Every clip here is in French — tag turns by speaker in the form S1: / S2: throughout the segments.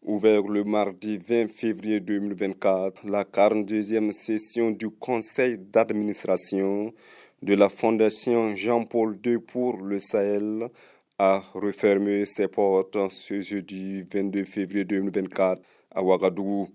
S1: Ouvert le mardi 20 février 2024, la 42e session du conseil d'administration de la Fondation Jean-Paul II pour le Sahel a refermé ses portes ce jeudi 22 février 2024 à Ouagadougou.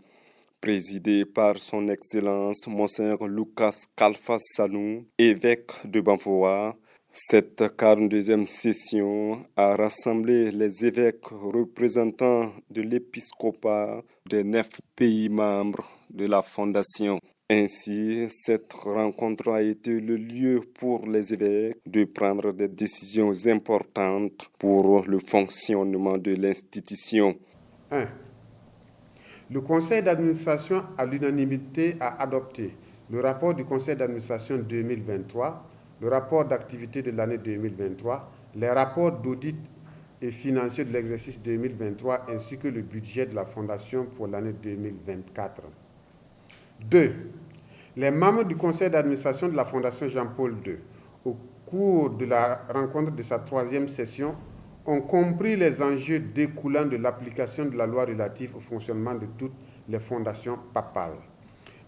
S1: Présidé par son Excellence Monseigneur Lucas Kalfa Sanou, évêque de Bamfoua. Cette 42e session a rassemblé les évêques représentants de l'épiscopat des 9 pays membres de la Fondation. Ainsi, cette rencontre a été le lieu pour les évêques de prendre des décisions importantes pour le fonctionnement de l'institution.
S2: 1. Le conseil d'administration à l'unanimité a adopté le rapport du conseil d'administration 2023, le rapport d'activité de l'année 2023, les rapports d'audit et financier de l'exercice 2023 ainsi que le budget de la Fondation pour l'année 2024. 2. Les membres du conseil d'administration de la Fondation Jean-Paul II, au cours de la rencontre de sa 3e session, ont compris les enjeux découlant de l'application de la loi relative au fonctionnement de toutes les fondations papales.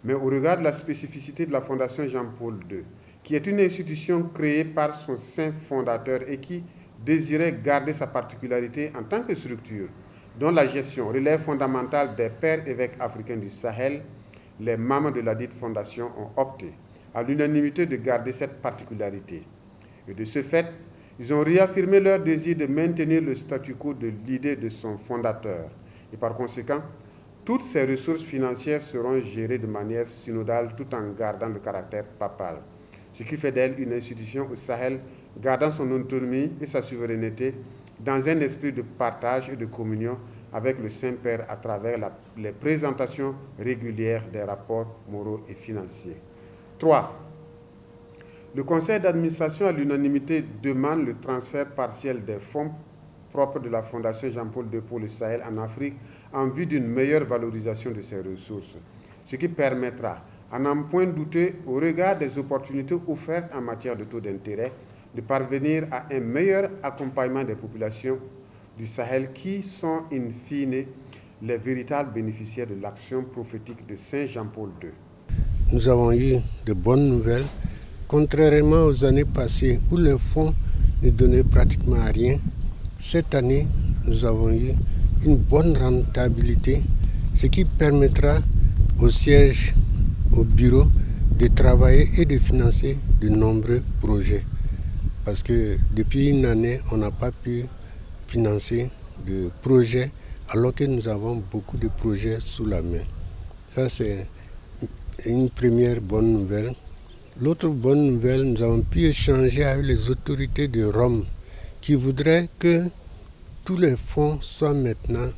S2: Mais au regard de la spécificité de la Fondation Jean-Paul II, qui est une institution créée par son saint fondateur et qui désirait garder sa particularité en tant que structure, dont la gestion relève fondamentale des pères évêques africains du Sahel, les membres de la dite fondation ont opté à l'unanimité de garder cette particularité. Et de ce fait, ils ont réaffirmé leur désir de maintenir le statu quo de l'idée de son fondateur. Et par conséquent, toutes ces ressources financières seront gérées de manière synodale tout en gardant le caractère papal, ce qui fait d'elle une institution au Sahel gardant son autonomie et sa souveraineté dans un esprit de partage et de communion avec le Saint-Père à travers les présentations régulières des rapports moraux et financiers. 3. Le conseil d'administration à l'unanimité demande le transfert partiel des fonds propres de la Fondation Jean-Paul II pour le Sahel en Afrique en vue d'une meilleure valorisation de ses ressources, ce qui permettra, à n'en point douter, au regard des opportunités offertes en matière de taux d'intérêt, de parvenir à un meilleur accompagnement des populations du Sahel qui sont, in fine, les véritables bénéficiaires de l'action prophétique de Saint Jean-Paul II.
S3: Nous avons eu de bonnes nouvelles. Contrairement aux années passées où les fonds ne donnaient pratiquement rien, cette année, nous avons eu une bonne rentabilité, ce qui permettra au siège, au bureau, de travailler et de financer de nombreux projets. Parce que depuis une année, on n'a pas pu financer de projets alors que nous avons beaucoup de projets sous la main. Ça, c'est une première bonne nouvelle. L'autre bonne nouvelle, nous avons pu échanger avec les autorités de Rome qui voudraient que tous les fonds soient maintenant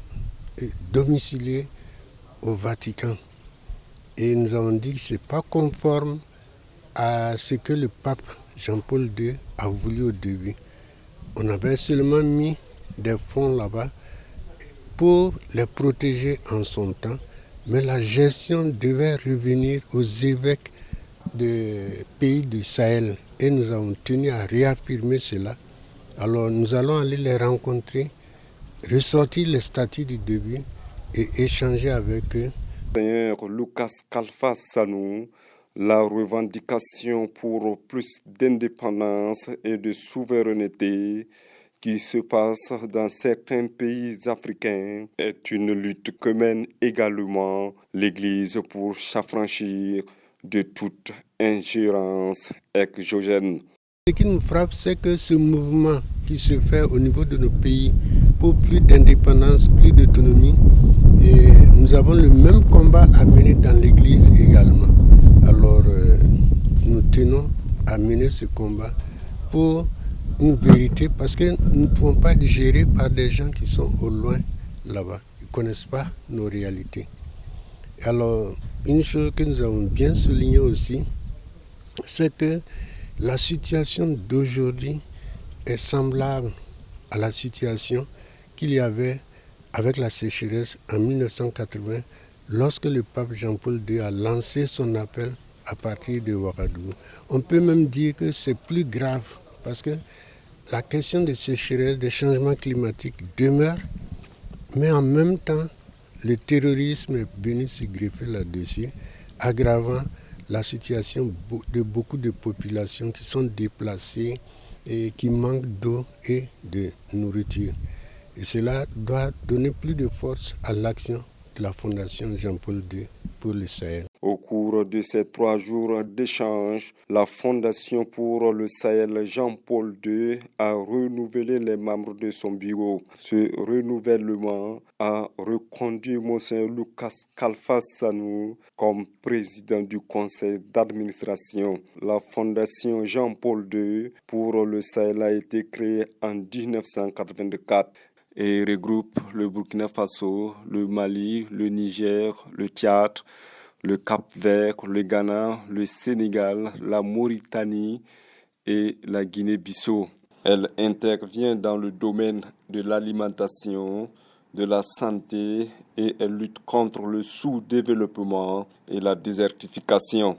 S3: domiciliés au Vatican. Et nous avons dit que ce n'est pas conforme à ce que le pape Jean-Paul II a voulu au début. On avait seulement mis des fonds là-bas pour les protéger en son temps, mais la gestion devait revenir aux évêques des pays du Sahel et nous avons tenu à réaffirmer cela. Alors nous allons aller les rencontrer, ressortir les statuts du début et échanger avec eux.
S1: Seigneur Lucas Kalfa Sanou, la revendication pour plus d'indépendance et de souveraineté qui se passe dans certains pays africains est une lutte que mène également l'Église pour s'affranchir de toute ingérence exogène.
S3: Ce qui nous frappe, c'est que ce mouvement qui se fait au niveau de nos pays pour plus d'indépendance, plus d'autonomie, et nous avons le même combat à mener dans l'Église également. Alors, nous tenons à mener ce combat pour une vérité, parce que nous ne pouvons pas être gérés par des gens qui sont au loin là-bas, qui ne connaissent pas nos réalités. Alors, une chose que nous avons bien soulignée aussi, c'est que la situation d'aujourd'hui est semblable à la situation qu'il y avait avec la sécheresse en 1980, lorsque le pape Jean-Paul II a lancé son appel à partir de Ouagadougou. On peut même dire que c'est plus grave, parce que la question des sécheresses, des changements climatiques demeure, mais en même temps, le terrorisme est venu se greffer là-dessus, aggravant la situation de beaucoup de populations qui sont déplacées et qui manquent d'eau et de nourriture. Et cela doit donner plus de force à l'action de la Fondation Jean-Paul II pour le Sahel.
S1: Au cours de ces 3 jours d'échange, la Fondation pour le Sahel Jean-Paul II a renouvelé les membres de son bureau. Ce renouvellement a reconduit Monseigneur Lucas Kalfa-Sanou comme président du conseil d'administration. La Fondation Jean-Paul II pour le Sahel a été créée en 1984 et regroupe le Burkina Faso, le Mali, le Niger, le Tchad, le Cap-Vert, le Ghana, le Sénégal, la Mauritanie et la Guinée-Bissau. Elle intervient dans le domaine de l'alimentation, de la santé et elle lutte contre le sous-développement et la désertification.